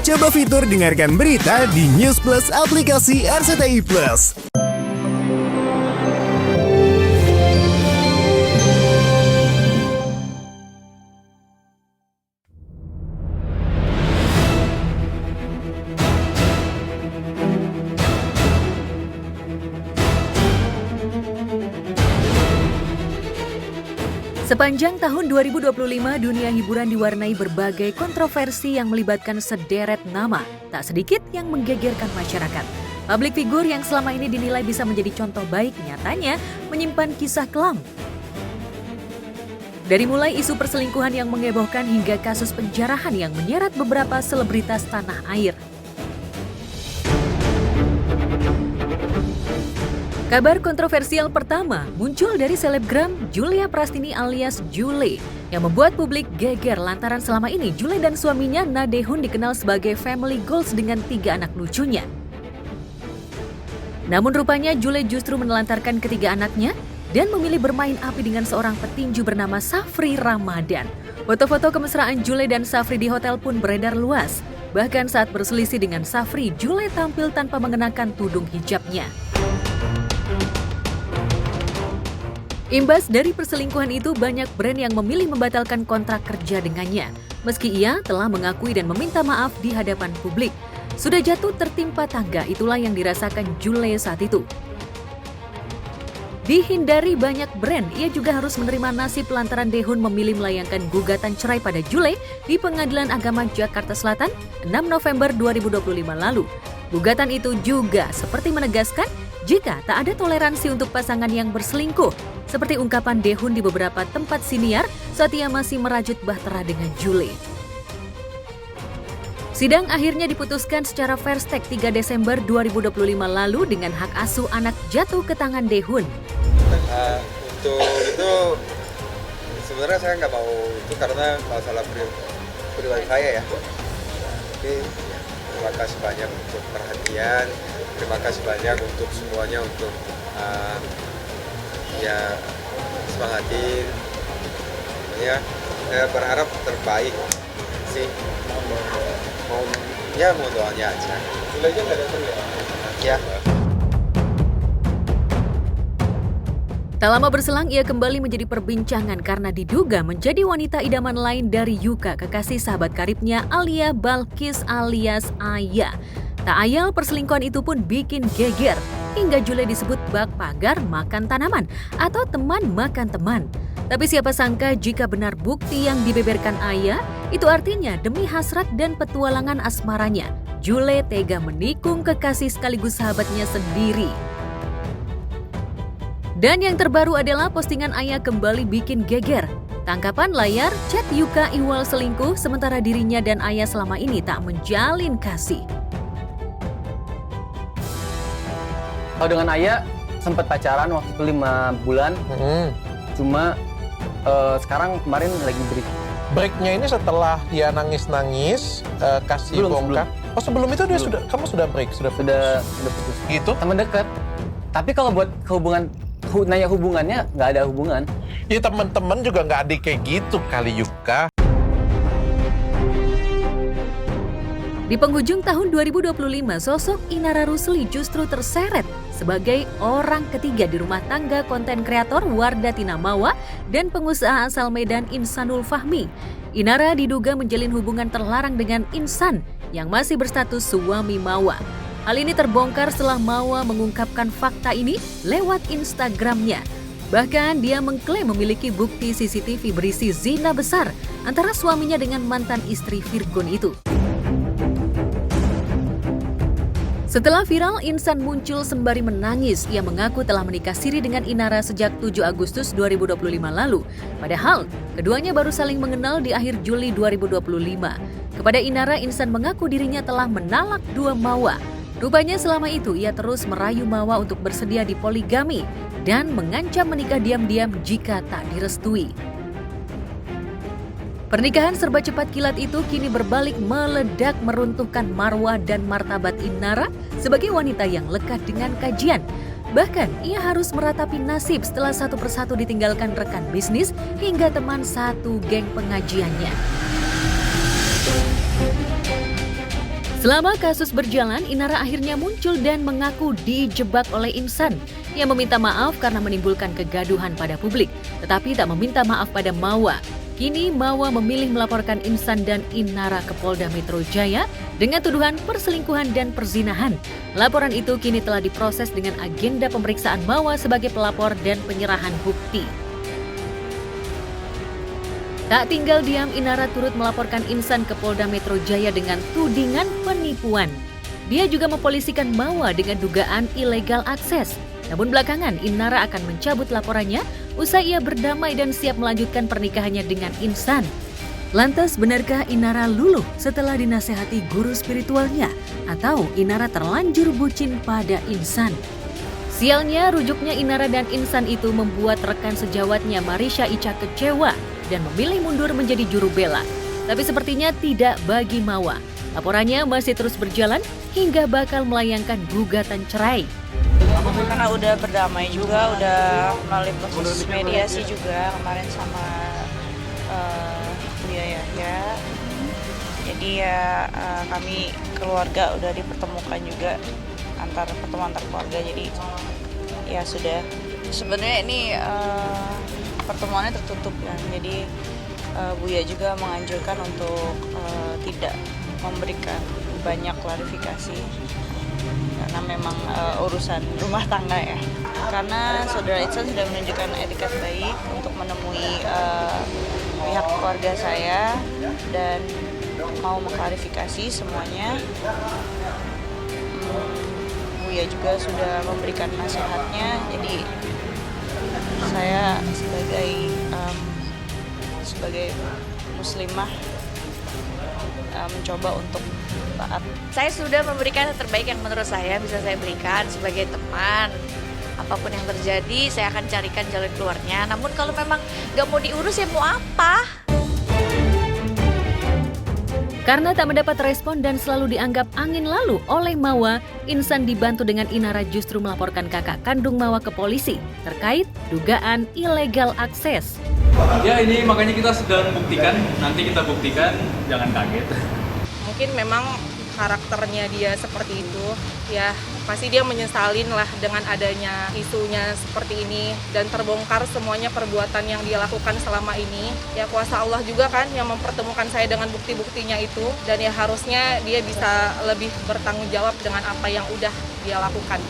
Coba fitur dengarkan berita di News Plus aplikasi RCTI Plus. Sepanjang tahun 2025, dunia hiburan diwarnai berbagai kontroversi yang melibatkan sederet nama, tak sedikit yang menggegerkan masyarakat. Publik figur yang selama ini dinilai bisa menjadi contoh baik, nyatanya menyimpan kisah kelam. Dari mulai isu perselingkuhan yang mengebohkan hingga kasus penjarahan yang menyeret beberapa selebritas tanah air. Kabar kontroversial pertama muncul dari selebgram Julia Prastini alias Jule yang membuat publik geger lantaran selama ini Jule dan suaminya Na Dae-hoon dikenal sebagai family goals dengan 3 anak lucunya. Namun rupanya Jule justru menelantarkan ketiga anaknya dan memilih bermain api dengan seorang petinju bernama Safri Ramadan. Foto-foto kemesraan Jule dan Safri di hotel pun beredar luas. Bahkan saat berselisih dengan Safri, Jule tampil tanpa mengenakan tudung hijabnya. Imbas dari perselingkuhan itu, banyak brand yang memilih membatalkan kontrak kerja dengannya. Meski ia telah mengakui dan meminta maaf di hadapan publik. Sudah jatuh tertimpa tangga, itulah yang dirasakan Jule saat itu. Dihindari banyak brand, ia juga harus menerima nasib lantaran Dae-hoon memilih melayangkan gugatan cerai pada Jule di Pengadilan Agama Jakarta Selatan 6 November 2025 lalu. Gugatan itu juga seperti menegaskan jika tak ada toleransi untuk pasangan yang berselingkuh, seperti ungkapan Dae-hoon di beberapa tempat siniar saat ia masih merajut bahtera dengan Jule. Sidang akhirnya diputuskan secara fair stake 3 Desember 2025 lalu dengan hak asuh anak jatuh ke tangan Dae-hoon. Untuk itu sebenarnya saya nggak mau itu karena masalah pribadi saya ya. Tapi terima kasih banyak untuk perhatian, terima kasih banyak untuk semuanya untuk ya semangatin. Ya saya berharap terbaik sih. Mau doanya aja. Ya. Tak lama berselang ia kembali menjadi perbincangan karena diduga menjadi wanita idaman lain dari Yuka, kekasih sahabat karibnya Alia Balkis alias Aya. Tak ayal perselingkuhan itu pun bikin geger, hingga Jule disebut bak pagar makan tanaman atau teman makan teman. Tapi siapa sangka jika benar bukti yang dibeberkan Aya, itu artinya demi hasrat dan petualangan asmaranya, Jule tega menikung kekasih sekaligus sahabatnya sendiri. Dan yang terbaru adalah postingan Aya kembali bikin geger. Tangkapan layar, chat Yuka ihwal selingkuh sementara dirinya dan Aya selama ini tak menjalin kasih. Kalau dengan Aya sempat pacaran waktu itu 5 bulan. Cuma sekarang kemarin lagi break. Breaknya ini setelah dia nangis-nangis kasih bongkar. Oh sebelum itu dia kamu sudah break, sudah putus. Gitu? Teman dekat. Tapi kalau buat nanya hubungannya nggak ada hubungan. Ya teman-teman juga nggak ada kayak gitu kali Yuka. Di penghujung tahun 2025, sosok Inara Rusli justru terseret sebagai orang ketiga di rumah tangga konten kreator Wardah Tina Mawa dan pengusaha asal Medan Insanul Fahmi. Inara diduga menjalin hubungan terlarang dengan Insan yang masih berstatus suami Mawa. Hal ini terbongkar setelah Mawa mengungkapkan fakta ini lewat Instagramnya. Bahkan dia mengklaim memiliki bukti CCTV berisi zina besar antara suaminya dengan mantan istri Virgon itu. Setelah viral, Insan muncul sembari menangis. Ia mengaku telah menikah siri dengan Inara sejak 7 Agustus 2025 lalu. Padahal, keduanya baru saling mengenal di akhir Juli 2025. Kepada Inara, Insan mengaku dirinya telah menalak 2 Mawa. Rupanya selama itu ia terus merayu Mawa untuk bersedia dipoligami dan mengancam menikah diam-diam jika tak direstui. Pernikahan serba cepat kilat itu kini berbalik meledak meruntuhkan marwah dan martabat Inara sebagai wanita yang lekat dengan kajian. Bahkan ia harus meratapi nasib setelah satu persatu ditinggalkan rekan bisnis hingga teman satu geng pengajiannya. Selama kasus berjalan, Inara akhirnya muncul dan mengaku dijebak oleh Insan. Ia meminta maaf karena menimbulkan kegaduhan pada publik, tetapi tak meminta maaf pada Mawa. Kini Mawa memilih melaporkan Insan dan Inara ke Polda Metro Jaya dengan tuduhan perselingkuhan dan perzinahan. Laporan itu kini telah diproses dengan agenda pemeriksaan Mawa sebagai pelapor dan penyerahan bukti. Tak tinggal diam, Inara turut melaporkan Insan ke Polda Metro Jaya dengan tudingan penipuan. Dia juga mempolisikan Mawa dengan dugaan illegal akses. Namun belakangan Inara akan mencabut laporannya usai ia berdamai dan siap melanjutkan pernikahannya dengan Insan. Lantas benarkah Inara luluh setelah dinasehati guru spiritualnya? Atau Inara terlanjur bucin pada Insan? Sialnya, rujuknya Inara dan Insan itu membuat rekan sejawatnya Marisha Ica kecewa dan memilih mundur menjadi juru bela. Tapi sepertinya tidak bagi Mawa. Laporannya masih terus berjalan hingga bakal melayangkan gugatan cerai. Karena udah berdamai juga, udah melalui proses mediasi juga kemarin sama Buya Yahya. Jadi ya kami keluarga udah dipertemukan juga pertemuan antar keluarga. Jadi ya sudah. Sebenarnya ini pertemuannya tertutup kan. Jadi Buya juga menganjurkan untuk tidak memberikan banyak klarifikasi. Karena memang urusan rumah tangga ya. Karena saudara Insan sudah menunjukkan etikat baik untuk menemui pihak keluarga saya dan mau mengklarifikasi semuanya. Buya juga sudah memberikan nasihatnya, jadi saya sebagai muslimah mencoba untuk taat. Saya sudah memberikan yang terbaik yang menurut saya bisa saya berikan sebagai teman. Apapun yang terjadi, saya akan carikan jalan keluarnya. Namun kalau memang gak mau diurus, ya mau apa? Karena tak mendapat respon dan selalu dianggap angin lalu oleh Mawa, Insan dibantu dengan Inara justru melaporkan kakak kandung Mawa ke polisi terkait dugaan illegal akses. Ya ini makanya kita sedang buktikan, nanti kita buktikan, jangan kaget. Mungkin memang karakternya dia seperti itu, ya pasti dia menyesalin lah dengan adanya isunya seperti ini dan terbongkar semuanya perbuatan yang dia lakukan selama ini. Ya kuasa Allah juga kan yang mempertemukan saya dengan bukti-buktinya itu, dan ya harusnya dia bisa lebih bertanggung jawab dengan apa yang udah dia lakukan.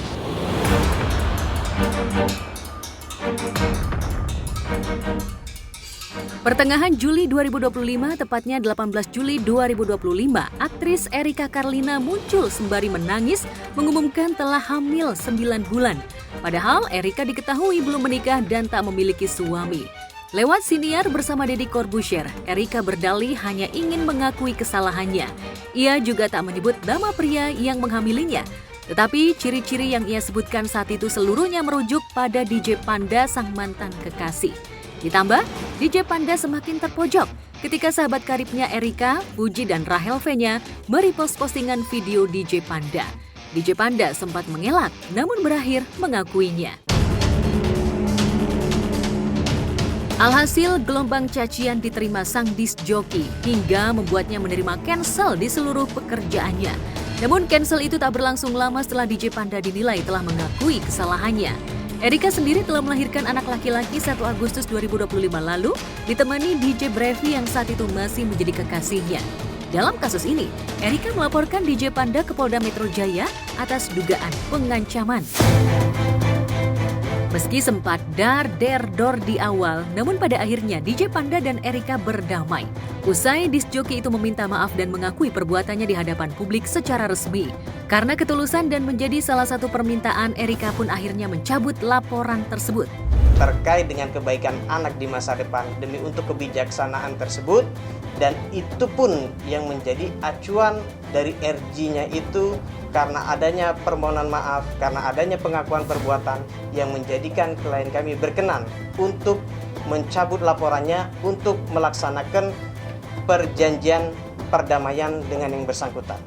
Pertengahan Juli 2025, tepatnya 18 Juli 2025, aktris Erika Karlina muncul sembari menangis mengumumkan telah hamil 9 bulan. Padahal Erika diketahui belum menikah dan tak memiliki suami. Lewat siniar bersama Deddy Corbuzier, Erika berdalih hanya ingin mengakui kesalahannya. Ia juga tak menyebut nama pria yang menghamilinya. Tetapi ciri-ciri yang ia sebutkan saat itu seluruhnya merujuk pada DJ Panda sang mantan kekasih. Ditambah, DJ Panda semakin terpojok ketika sahabat karibnya Erika, Puji dan Rahel V-nya merepost postingan video DJ Panda. DJ Panda sempat mengelak, namun berakhir mengakuinya. Alhasil, gelombang cacian diterima sang disc jockey hingga membuatnya menerima cancel di seluruh pekerjaannya. Namun cancel itu tak berlangsung lama setelah DJ Panda dinilai telah mengakui kesalahannya. Erika sendiri telah melahirkan anak laki-laki 1 Agustus 2025 lalu, ditemani DJ Brevi yang saat itu masih menjadi kekasihnya. Dalam kasus ini, Erika melaporkan DJ Panda ke Polda Metro Jaya atas dugaan pengancaman. Meski sempat dar-der-dor di awal, namun pada akhirnya DJ Panda dan Erika berdamai. Usai disc jockey itu meminta maaf dan mengakui perbuatannya di hadapan publik secara resmi. Karena ketulusan dan menjadi salah satu permintaan, Erika pun akhirnya mencabut laporan tersebut. Terkait dengan kebaikan anak di masa depan demi untuk kebijaksanaan tersebut, dan itu pun yang menjadi acuan dari RG-nya itu karena adanya permohonan maaf, karena adanya pengakuan perbuatan yang menjadikan klien kami berkenan untuk mencabut laporannya untuk melaksanakan perjanjian perdamaian dengan yang bersangkutan.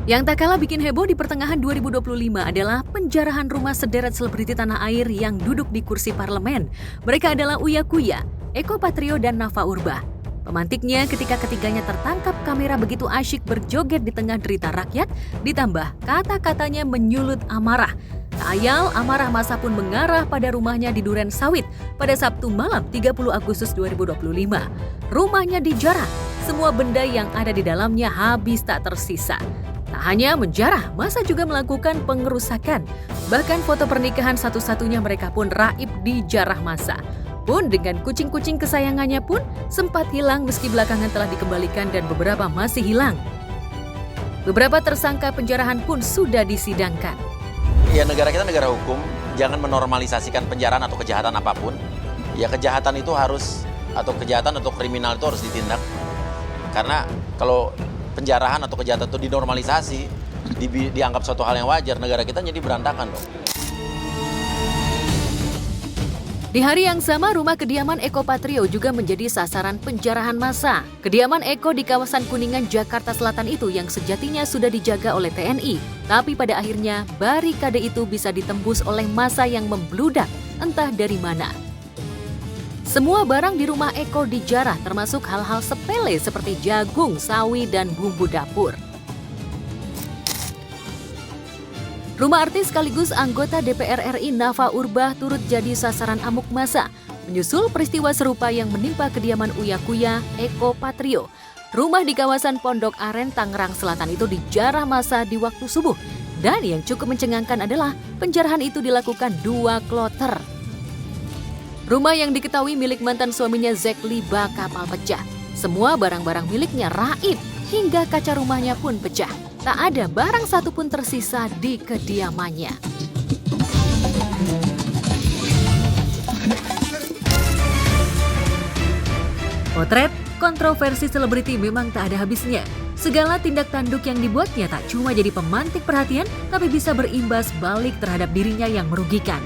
Yang tak kalah bikin heboh di pertengahan 2025 adalah penjarahan rumah sederet selebriti tanah air yang duduk di kursi parlemen. Mereka adalah Uya Kuya, Eko Patrio, dan Nafa Urbah. Pemantiknya ketika ketiganya tertangkap kamera begitu asyik berjoget di tengah derita rakyat, ditambah kata-katanya menyulut amarah. Tak ayal, amarah massa pun mengarah pada rumahnya di Duren Sawit pada Sabtu malam 30 Agustus 2025. Rumahnya dijarah, semua benda yang ada di dalamnya habis tak tersisa. Tak hanya menjarah, massa juga melakukan pengerusakan. Bahkan foto pernikahan satu-satunya mereka pun raib dijarah massa. Pun dengan kucing-kucing kesayangannya pun sempat hilang meski belakangan telah dikembalikan dan beberapa masih hilang. Beberapa tersangka penjarahan pun sudah disidangkan. Ya negara kita negara hukum, jangan menormalisasikan penjarahan atau kejahatan apapun. Ya kejahatan itu harus, atau kejahatan atau kriminal itu harus ditindak. Karena kalau penjarahan atau kejahatan itu dinormalisasi, dianggap suatu hal yang wajar, negara kita jadi berantakan dong. Di hari yang sama, rumah kediaman Eko Patrio juga menjadi sasaran penjarahan massa. Kediaman Eko di kawasan Kuningan, Jakarta Selatan itu yang sejatinya sudah dijaga oleh TNI. Tapi pada akhirnya, barikade itu bisa ditembus oleh massa yang membludak, entah dari mana. Semua barang di rumah Eko dijarah, termasuk hal-hal sepele seperti jagung, sawi, dan bumbu dapur. Rumah artis sekaligus anggota DPR RI Nafa Urbah turut jadi sasaran amuk massa, menyusul peristiwa serupa yang menimpa kediaman Uya Kuya Eko Patrio. Rumah di kawasan Pondok Aren, Tangerang Selatan itu dijarah massa di waktu subuh. Dan yang cukup mencengangkan adalah penjarahan itu dilakukan 2 kloter. Rumah yang diketahui milik mantan suaminya Zack Liba kapal pecah. Semua barang-barang miliknya raib, hingga kaca rumahnya pun pecah. Tak ada barang satu pun tersisa di kediamannya. Potret kontroversi selebriti memang tak ada habisnya. Segala tindak tanduk yang dibuatnya tak cuma jadi pemantik perhatian, tapi bisa berimbas balik terhadap dirinya yang merugikan.